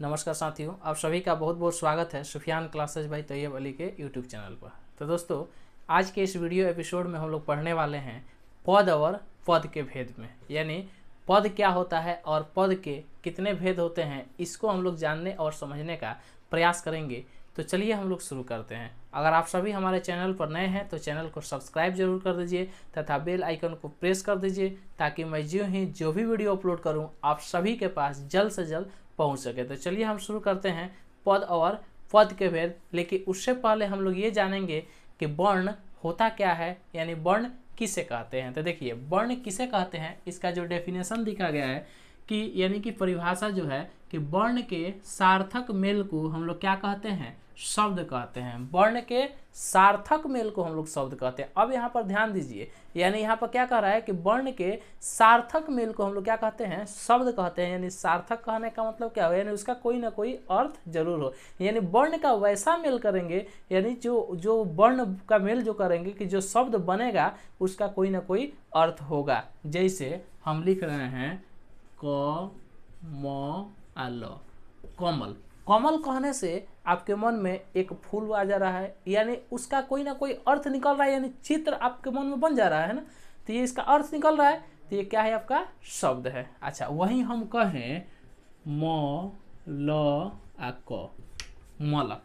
नमस्कार साथियों, आप सभी का बहुत बहुत स्वागत है सुफियान क्लासेज बाय तैयब अली के यूट्यूब चैनल पर। तो दोस्तों, आज के इस वीडियो एपिसोड में हम लोग पढ़ने वाले हैं पद और पद के भेद में, यानी पद क्या होता है और पद के कितने भेद होते हैं, इसको हम लोग जानने और समझने का प्रयास करेंगे। तो चलिए हम लोग शुरू करते हैं। अगर आप सभी हमारे चैनल पर नए हैं तो चैनल को सब्सक्राइब जरूर कर दीजिए तथा बेल आइकन को प्रेस कर दीजिए, ताकि मैं जो भी वीडियो अपलोड करूं आप सभी के पास जल्द से जल्द पहुंच सके। तो चलिए हम शुरू करते हैं पद और पद के भेद। लेकिन उससे पहले हम लोग ये जानेंगे कि वर्ण होता क्या है, यानी वर्ण किसे कहते हैं। तो देखिए, वर्ण किसे कहते हैं, इसका जो डेफिनेशन दिखा गया है कि यानी कि परिभाषा जो है कि वर्ण के सार्थक मेल को हम लोग क्या कहते हैं, शब्द कहते हैं। वर्ण के सार्थक मेल को हम लोग शब्द कहते हैं। अब यहाँ पर ध्यान दीजिए, यानी यहाँ पर क्या कह रहा है कि वर्ण के सार्थक मेल को हम लोग क्या कहते हैं, शब्द कहते हैं। यानी सार्थक कहने का मतलब क्या हो, यानी उसका कोई ना कोई अर्थ जरूर हो। यानी वर्ण का वैसा मेल करेंगे, यानी जो वर्ण का मेल जो करेंगे कि जो शब्द बनेगा उसका कोई ना कोई अर्थ होगा। जैसे हम लिख रहे हैं क म ल, कमल। कमल कहने से आपके मन में एक फूल आ जा रहा है, यानी उसका कोई ना कोई अर्थ निकल रहा है, यानी चित्र आपके मन में बन जा रहा है ना, तो ये इसका अर्थ निकल रहा है, तो ये क्या है, आपका शब्द है। अच्छा, वहीं हम कहें म ल आ क, मलक,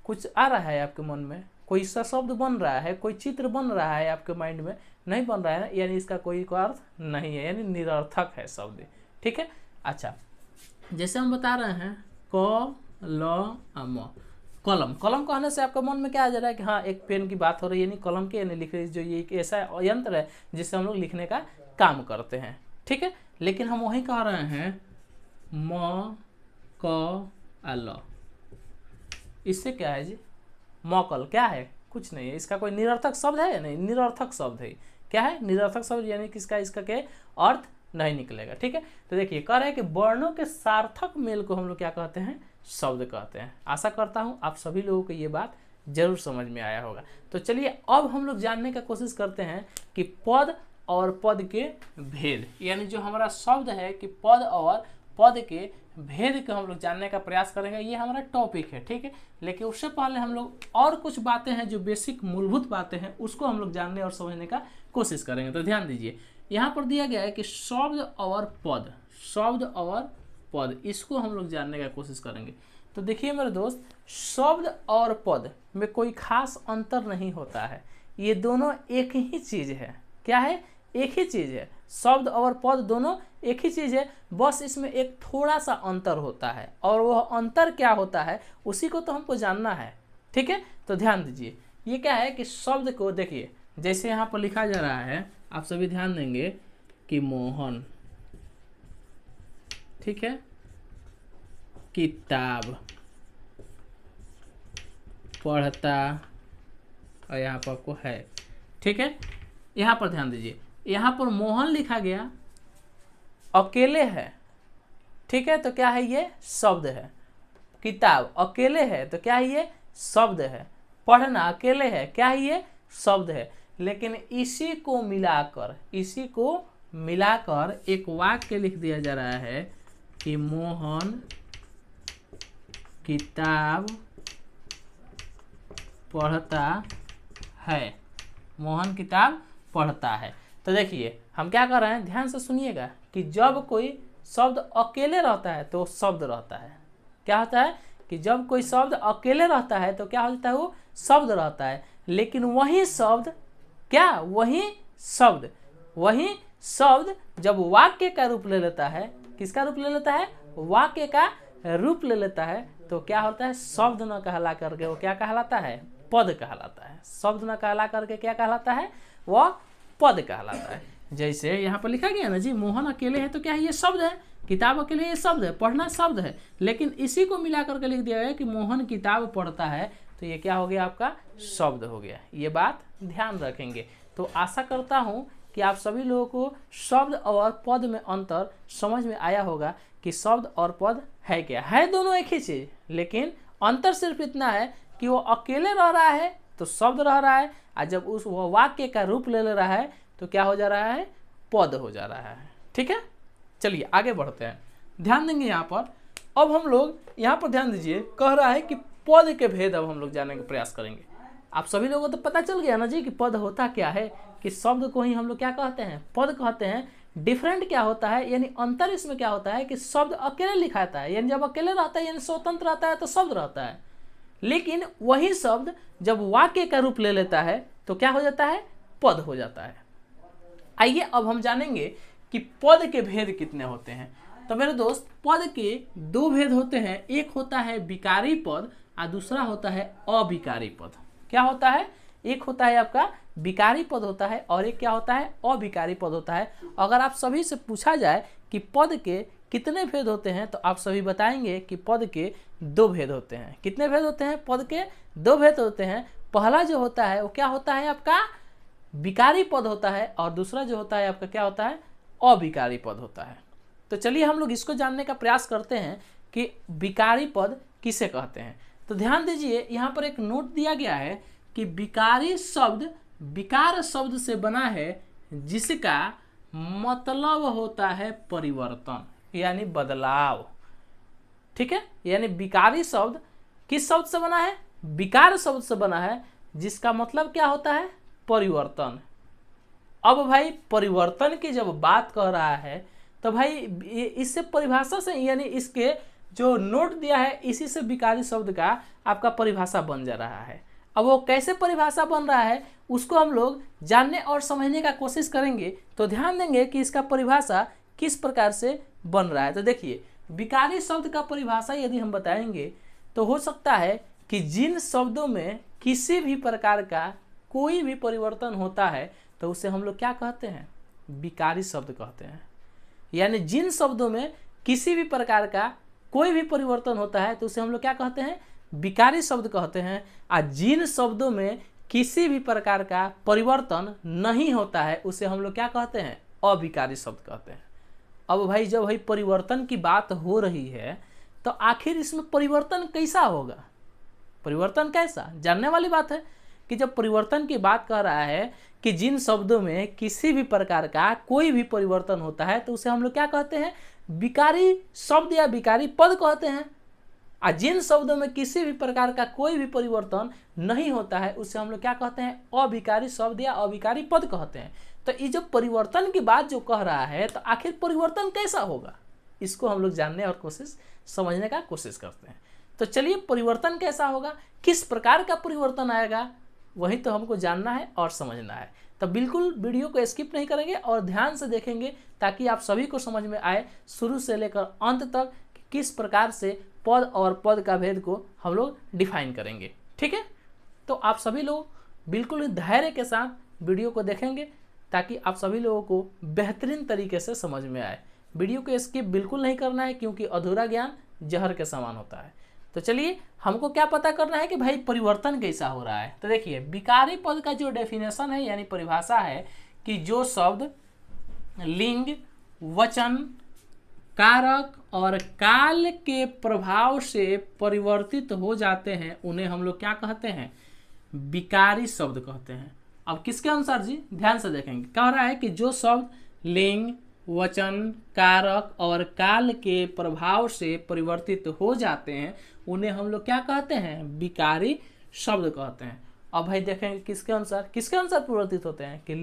कुछ आ रहा है आपके मन में, कोई सा शब्द बन रहा है, कोई चित्र बन रहा है आपके माइंड में, नहीं बन रहा है ना, यानी इसका कोई अर्थ नहीं है, यानी निरर्थक है शब्द। ठीक है। अच्छा, जैसे हम बता रहे हैं क ल म, कलम। कलम कहने से आपका मन में क्या आ जा रहा है कि हाँ, एक पेन की बात हो रही है, यानी कलम के, यानी लिख रही, जो ये एक ऐसा यंत्र है जिससे हम लोग लिखने का काम करते हैं। ठीक है। लेकिन हम वही कह रहे हैं म क ल, इससे क्या है जी, मौकल क्या है, कुछ नहीं है, इसका कोई निरर्थक शब्द है, नहीं, निरर्थक शब्द है। क्या है, निरर्थक शब्द, यानी किसका, इसका के अर्थ नहीं निकलेगा। ठीक है। तो देखिए, कह रहे हैं कि वर्णों के सार्थक मेल को हम लोग क्या कहते हैं, शब्द कहते हैं। आशा करता हूं आप सभी लोगों को ये बात जरूर समझ में आया होगा। तो चलिए अब हम लोग जानने का कोशिश करते हैं कि पद और पद के भेद, यानी जो हमारा शब्द है कि पद और पद के भेद को हम लोग जानने का प्रयास करेंगे। ये हमारा टॉपिक है। ठीक है। लेकिन उससे पहले हम लोग और कुछ बातें हैं, जो बेसिक मूलभूत बातें हैं, उसको हम लोग जानने और समझने का कोशिश करेंगे। तो ध्यान दीजिए, यहाँ पर दिया गया है कि शब्द और पद, शब्द और पद, इसको हम लोग जानने का कोशिश करेंगे। तो देखिए मेरे दोस्त, शब्द और पद में कोई खास अंतर नहीं होता है, ये दोनों एक ही चीज है। क्या है, एक ही चीज है। शब्द और पद दोनों एक ही चीज है, बस इसमें एक थोड़ा सा अंतर होता है, और वह अंतर क्या होता है उसी को तो हमको जानना है। ठीक है। तो ध्यान दीजिए, ये क्या है कि शब्द को देखिए, जैसे यहाँ पर लिखा जा रहा है, आप सभी ध्यान देंगे कि मोहन, ठीक है, किताब पढ़ता, और यहाँ पर को है। ठीक है। यहाँ पर ध्यान दीजिए, यहाँ पर मोहन लिखा गया, अकेले है। ठीक है। तो क्या है, ये शब्द है। किताब अकेले है, तो क्या है, ये शब्द है। पढ़ना अकेले है, क्या है, ये शब्द है। लेकिन इसी को मिलाकर एक वाक्य लिख दिया जा रहा है कि मोहन किताब पढ़ता है, मोहन किताब पढ़ता है। तो देखिए हम क्या कर रहे हैं, ध्यान से सुनिएगा कि जब कोई शब्द अकेले रहता है तो शब्द रहता है। क्या होता है कि जब कोई शब्द अकेले रहता है तो क्या हो जाता है, वो शब्द रहता है। लेकिन वही शब्द क्या, वही शब्द जब वाक्य का रूप ले लेता है, किसका रूप ले लेता है, वाक्य का रूप ले लेता है, तो क्या होता है, शब्द न कहला करके वो क्या कहलाता है, पद कहलाता है। शब्द न कहला करके क्या कहलाता है, वह पद कहलाता है। जैसे यहाँ पर लिखा गया ना जी, मोहन अकेले है, तो क्या है, ये शब्द है। किताब अकेले, ये शब्द है। पढ़ना शब्द है। लेकिन इसी को मिला करके लिख दिया गया कि मोहन किताब पढ़ता है, तो ये क्या हो गया, आपका शब्द हो गया। ये बात ध्यान रखेंगे। तो आशा करता हूँ कि आप सभी लोगों को शब्द और पद में अंतर समझ में आया होगा कि शब्द और पद है क्या है, दोनों एक ही चीज, लेकिन अंतर सिर्फ इतना है कि वो अकेले रह रहा है तो शब्द रह रहा है, और जब उस वो वाक्य का रूप ले रहा है तो क्या हो जा रहा है, पद हो जा रहा है। ठीक है। चलिए आगे बढ़ते हैं। ध्यान देंगे यहाँ पर अब हम लोग यहाँ पर ध्यान दीजिए, कह रहा है कि पद के भेद अब हम लोग जानने का प्रयास करेंगे। आप सभी लोगों को तो पता चल गया ना जी कि पद होता क्या है, कि शब्द को ही हम लोग क्या कहते हैं, पद कहते हैं। डिफरेंट क्या होता है, यानी अंतर इसमें क्या होता है कि शब्द अकेले लिखाता है, यानी जब अकेले रहता है यानी स्वतंत्र रहता है तो शब्द रहता है, लेकिन वही शब्द जब वाक्य का रूप ले लेता है तो क्या हो जाता है, पद हो जाता है। आइए अब हम जानेंगे कि पद के भेद कितने होते हैं। तो मेरे दोस्त, पद के दो भेद होते हैं, एक होता है विकारी पद और दूसरा होता है अविकारी पद। क्या होता है, एक होता है आपका विकारी पद होता है और एक क्या होता है, अविकारी पद होता है। अगर आप सभी से पूछा जाए कि पद के कितने भेद होते हैं तो आप सभी बताएंगे कि पद के दो भेद होते हैं। कितने भेद होते हैं, पद के दो भेद होते हैं। पहला जो होता है वो क्या होता है, आपका विकारी पद होता है, और दूसरा जो होता है आपका क्या होता है, अविकारी पद होता है। तो चलिए हम लोग इसको जानने का प्रयास करते हैं कि विकारी पद किसे कहते हैं। तो ध्यान दीजिए, यहाँ पर एक नोट दिया गया है कि विकारी शब्द विकार शब्द से बना है जिसका मतलब होता है परिवर्तन यानी बदलाव। ठीक है, यानी विकारी शब्द किस शब्द से बना है, विकार शब्द से बना है, जिसका मतलब क्या होता है, परिवर्तन। अब भाई परिवर्तन की जब बात कर रहा है तो भाई इससे परिभाषा से, यानी इसके जो नोट दिया है इसी से विकारी शब्द का आपका परिभाषा बन जा रहा है। अब वो कैसे परिभाषा बन रहा है उसको हम लोग जानने और समझने का कोशिश करेंगे। तो ध्यान देंगे कि इसका परिभाषा किस प्रकार से बन रहा है। तो देखिए, विकारी शब्द का परिभाषा यदि हम बताएंगे तो हो सकता है कि जिन शब्दों में किसी भी प्रकार का कोई भी परिवर्तन होता है तो उसे हम लोग क्या कहते हैं, विकारी शब्द कहते हैं। यानी जिन शब्दों में किसी भी प्रकार का कोई भी परिवर्तन होता है तो उसे हम लोग क्या कहते हैं, विकारी शब्द कहते हैं। और जिन शब्दों में किसी भी प्रकार का परिवर्तन नहीं होता है उसे हम लोग क्या कहते हैं, अविकारी शब्द कहते हैं। अब भाई जब भाई परिवर्तन की बात हो रही है तो आखिर इसमें परिवर्तन कैसा होगा, परिवर्तन कैसा, जानने वाली बात है कि जब परिवर्तन की बात कर रहा है कि जिन शब्दों में किसी भी प्रकार का कोई भी परिवर्तन होता है तो उसे हम लोग क्या कहते हैं, विकारी शब्द या विकारी पद कहते हैं। और जिन शब्दों में किसी भी प्रकार का कोई भी परिवर्तन नहीं होता है उसे हम लोग क्या कहते हैं, अविकारी शब्द या अविकारी पद कहते हैं। तो ये जो परिवर्तन की बात जो कह रहा है तो आखिर परिवर्तन कैसा होगा, इसको हम लोग जानने और समझने का कोशिश करते हैं। तो चलिए, परिवर्तन कैसा होगा, किस प्रकार का परिवर्तन आएगा, वही तो हमको जानना है और समझना है। तो बिल्कुल वीडियो को स्किप नहीं करेंगे और ध्यान से देखेंगे ताकि आप सभी को समझ में आए शुरू से लेकर अंत तक किस प्रकार से पद और पद का भेद को हम लोग डिफाइन करेंगे। ठीक है, तो आप सभी लोग बिल्कुल धैर्य के साथ वीडियो को देखेंगे ताकि आप सभी लोगों को बेहतरीन तरीके से समझ में आए। वीडियो को स्किप बिल्कुल नहीं करना है क्योंकि अधूरा ज्ञान जहर के समान होता है। तो चलिए, हमको क्या पता करना है कि भाई परिवर्तन कैसा हो रहा है। तो देखिए, विकारी पद का जो डेफिनेशन है यानी परिभाषा है कि जो शब्द लिंग, वचन, कारक और काल के प्रभाव से परिवर्तित हो जाते हैं उन्हें हम लोग क्या कहते हैं, विकारी शब्द कहते हैं। अब किसके अनुसार जी, ध्यान से देखेंगे, कह रहा है कि जो शब्द लिंग, वचन, कारक और काल के प्रभाव से परिवर्तित हो जाते हैं उन्हें हम लोग क्या कहते हैं, विकारी शब्द कहते हैं। अब भाई देखेंगे किसके अनुसार परिवर्तित होते हैं कि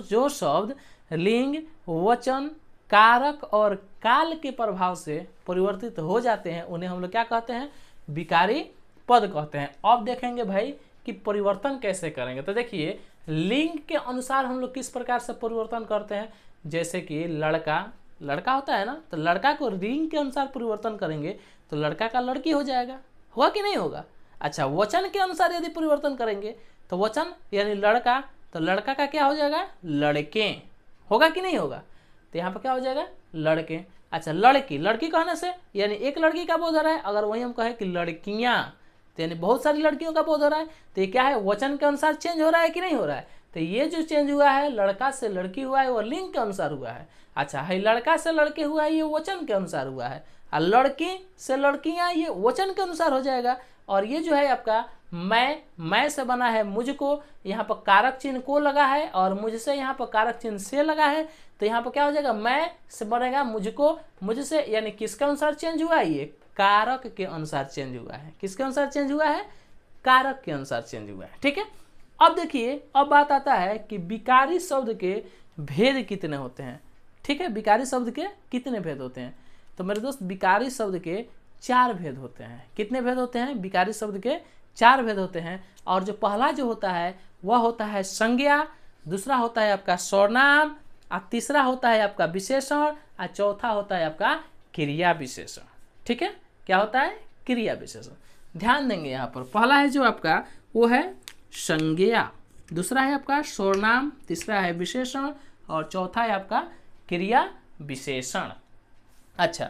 जो शब्द लिंग, वचन, कारक और काल के प्रभाव से परिवर्तित हो जाते हैं उन्हें हम लोग क्या कहते हैं, विकारी पद कहते हैं। अब देखेंगे भाई कि परिवर्तन कैसे करेंगे। तो देखिए, लिंग के अनुसार हम लोग किस प्रकार से परिवर्तन करते हैं, जैसे कि लड़का होता है ना, तो लड़का को लिंग के अनुसार परिवर्तन करेंगे तो लड़का का लड़की हो जाएगा, होगा कि नहीं होगा। अच्छा, वचन के अनुसार यदि परिवर्तन करेंगे तो वचन यानी लड़का, तो लड़का का क्या हो जाएगा, लड़के, होगा कि नहीं होगा। तो यहाँ पर क्या हो जाएगा, लड़के। अच्छा, लड़की कहने से यानी एक लड़की का बोध हो रहा है, अगर वही हम कहें कि लड़कियाँ तो यानी बहुत सारी लड़कियों का बोध हो रहा है। तो ये क्या है, वचन के अनुसार चेंज हो रहा है कि नहीं हो रहा है। तो ये जो चेंज हुआ है, लड़का से लड़की हुआ है, वो लिंग के अनुसार हुआ है। अच्छा है, लड़का से लड़के हुआ है, ये वचन के अनुसार हुआ है। और लड़की से लड़कियां, ये वचन के अनुसार हो जाएगा। और ये जो है आपका मैं से बना है मुझको, यहाँ पर कारक चिन्ह को लगा है और मुझसे यहाँ पर कारक चिन्ह से लगा है। तो यहाँ पर क्या हो जाएगा, मैं से बनेगा मुझको, मुझसे, यानी किसके अनुसार चेंज हुआ है, ये कारक के अनुसार चेंज हुआ है। किसके अनुसार चेंज हुआ है? कारक के अनुसार चेंज हुआ है। ठीक है, अब देखिए, अब बात आता है कि विकारी शब्द के भेद कितने होते हैं। ठीक है, विकारी शब्द के कितने भेद होते हैं? तो मेरे दोस्त, विकारी शब्द के 4 भेद होते हैं। कितने भेद होते हैं? विकारी शब्द के 4 भेद होते हैं। और जो पहला जो होता है वह होता है संज्ञा, दूसरा होता है आपका सर्वनाम, और तीसरा होता है आपका विशेषण, और चौथा होता है आपका क्रिया विशेषण। ठीक है, क्या होता है? क्रिया विशेषण। ध्यान देंगे यहाँ पर, पहला है जो आपका वो है संज्ञा, दूसरा है आपका सर्वनाम, तीसरा है विशेषण, और चौथा है आपका क्रिया विशेषण। अच्छा,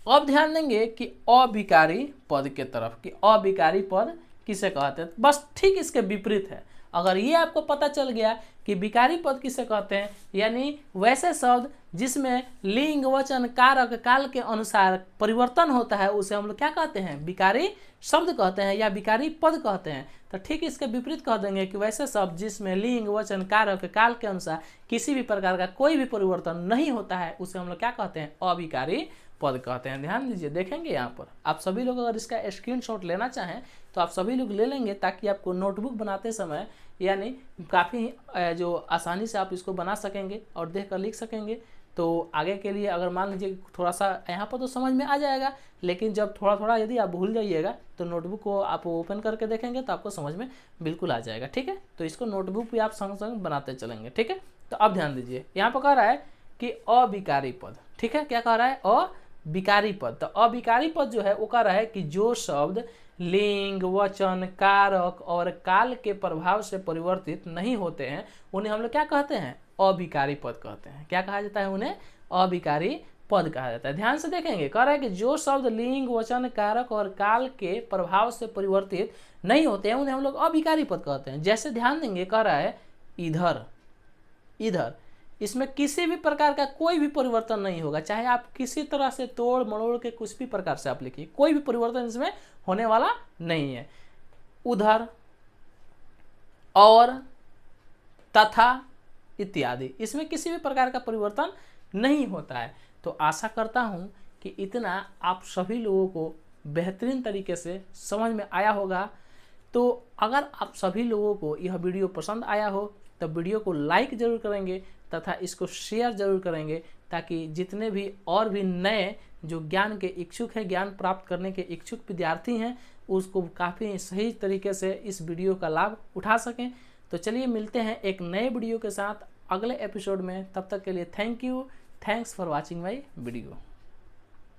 अब ध्यान देंगे कि अविकारी पद के तरफ, कि अविकारी पद किसे कहते हैं। बस ठीक इसके विपरीत है। अगर ये आपको पता चल गया कि विकारी पद किसे कहते हैं, यानी वैसे शब्द जिसमें लिंग, वचन, कारक, काल के अनुसार परिवर्तन होता है, उसे हम लोग क्या कहते हैं? विकारी शब्द कहते हैं या विकारी पद कहते हैं। तो ठीक इसके विपरीत कह देंगे कि वैसे शब्द जिसमें लिंग, वचन, कारक, काल के अनुसार किसी भी प्रकार का कोई भी परिवर्तन नहीं होता है, उसे हम लोग क्या कहते हैं? अविकारी पद कहते हैं। ध्यान दीजिए, देखेंगे यहाँ पर आप सभी लोग अगर इसका स्क्रीनशॉट लेना चाहें तो आप सभी लोग ले लेंगे, ताकि आपको नोटबुक बनाते समय यानी काफ़ी जो आसानी से आप इसको बना सकेंगे और देख कर लिख सकेंगे। तो आगे के लिए अगर मान लीजिए थोड़ा सा यहाँ पर तो समझ में आ जाएगा, लेकिन जब थोड़ा थोड़ा यदि आप भूल जाइएगा तो नोटबुक को आप ओपन करके देखेंगे तो आपको समझ में बिल्कुल आ जाएगा। ठीक है, तो इसको नोटबुक भी आप संग संग बनाते चलेंगे। ठीक है, तो अब ध्यान दीजिए, यहाँ पर कह रहा है कि अविकारी पद। ठीक है, क्या कह रहा है? अविकारी पद। तो अविकारी पद जो है वो कह रहा है कि जो शब्द लिंग, वचन, कारक और काल के प्रभाव से परिवर्तित नहीं होते हैं, उन्हें हम लोग क्या कहते हैं? अविकारी पद कहते हैं। क्या कहा जाता है? उन्हें अविकारी पद कहा जाता है। ध्यान से देखेंगे, कह रहा है कि जो शब्द लिंग, वचन, कारक और काल के प्रभाव से परिवर्तित नहीं होते हैं, उन्हें हम लोग अविकारी पद कहते हैं। जैसे ध्यान देंगे, कह रहा है इधर, इधर, इसमें किसी भी प्रकार का कोई भी परिवर्तन नहीं होगा, चाहे आप किसी तरह से तोड़ मरोड़ के कुछ भी प्रकार से आप लिखिए, कोई भी परिवर्तन इसमें होने वाला नहीं है। उधर, और, तथा इत्यादि, इसमें किसी भी प्रकार का परिवर्तन नहीं होता है। तो आशा करता हूं कि इतना आप सभी लोगों को बेहतरीन तरीके से समझ में आया होगा। तो अगर आप सभी लोगों को यह वीडियो पसंद आया हो तो वीडियो को लाइक जरूर करेंगे तथा इसको शेयर जरूर करेंगे, ताकि जितने भी और भी नए जो ज्ञान के इच्छुक हैं, ज्ञान प्राप्त करने के इच्छुक विद्यार्थी हैं, उसको काफ़ी सही तरीके से इस वीडियो का लाभ उठा सकें। तो चलिए मिलते हैं एक नए वीडियो के साथ अगले एपिसोड में। तब तक के लिए thank you, thanks for watching my video.